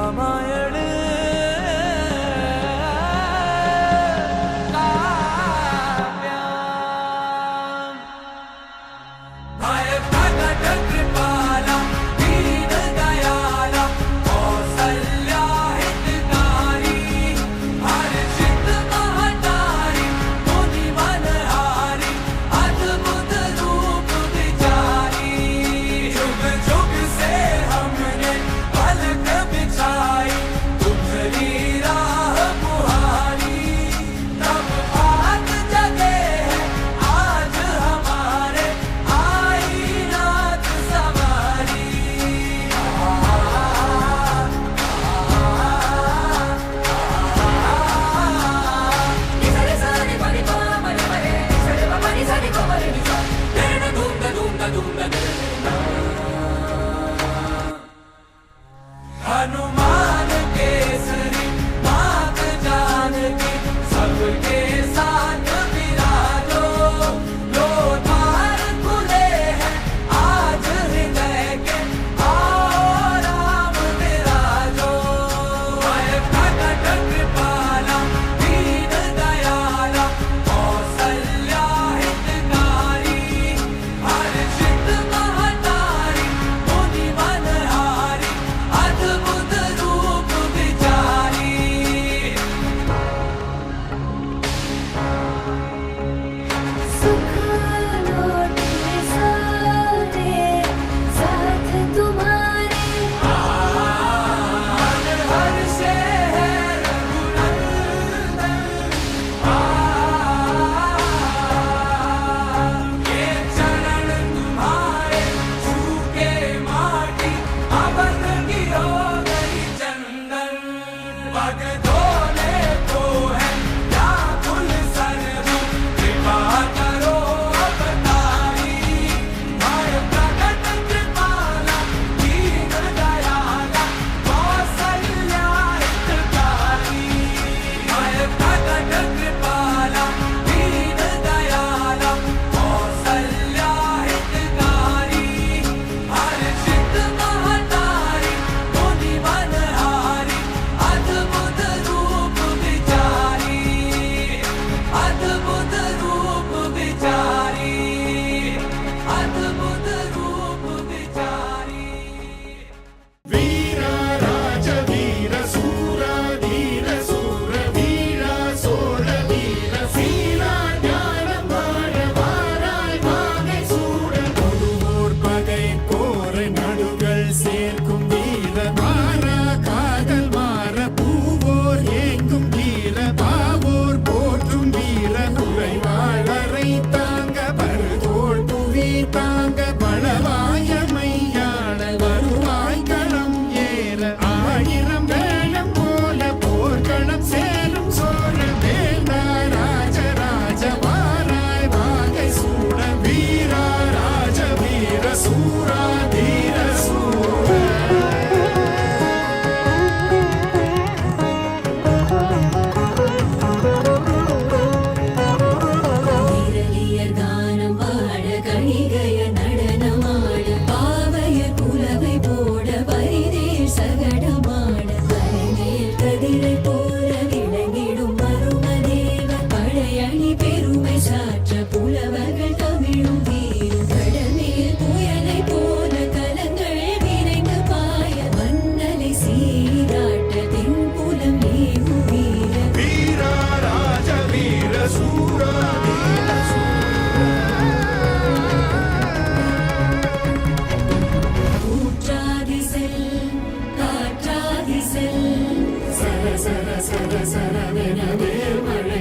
रामायण हनुमान केसरी मात जानकी सबके साथ विराजो लो द्वार खुले हैं आज हृदय के आओ राम विराजो मैं प्रकट कृपाला दीन दयाला कौसल्या हितकारी हर्षित महतारी मुनि मनहारी अद्भुत रूप विचारी सुख लौटे सारे साथ तुम्हारे हर्षे है रघुनंदन ये चरण तुम्हारे छूके माटी अवध की हो गई चंदन पग धोने को है व्याकुल सर्व कृपा करो अवतारी मैं प्रकट कृपाला दीन दयाला कौसल्या हितकारी मैं प्रकट कृपाला दीन दयाला कौसल्या हितकारी हर्षित महतारी मुनि मनहारी अद्भुत रूप विचारी अद्भुत रूप विचारी अद्भुत रूप विचारी वीर राज वीर सूर धीर सूर वीर सोर वीर सीरा ज्ञान मार வாராய் வாகை சூட கொடுவோர் பகை போர் நடுகள் சேர்க்கும் வீர மாறா காதல் மாற பூவோர் ஏங்கும் வீர பாவோர் போற்றும் வீர குறைவாளரை தாங்க பருதோள் புவி தாங்க பலவாய மையாள வருவாய் களம் ஏற ஆயிரம் வேளம் போல போர்க்களம் சேரும் சோழ வேந்தா ராஜராஜ வாராய் வாகை சூட வீரா ராஜ வீர சூரா தீர சூர வீரலியர் கானம் பாட கணிகைய நடனமாட பாவையர் புலவை போட பரிதேர் சகடமாட பரமேல் கதிரை போல விளங்கிடும் மருமதேவ பழையணி பெருமை சாற்ற புலவர்கள் தமிழும் வீரும் கடமேல் புயலை போல கலங்கள் விரைந்து பாய மன்னலை சீராட்ட தென்புலம் ஏகும் வீர வீரா ராஜ வீர சூரா தீர ஊற்றாதி செல் காற்றாதி செல் சர சர சர சரவென வேர்மழை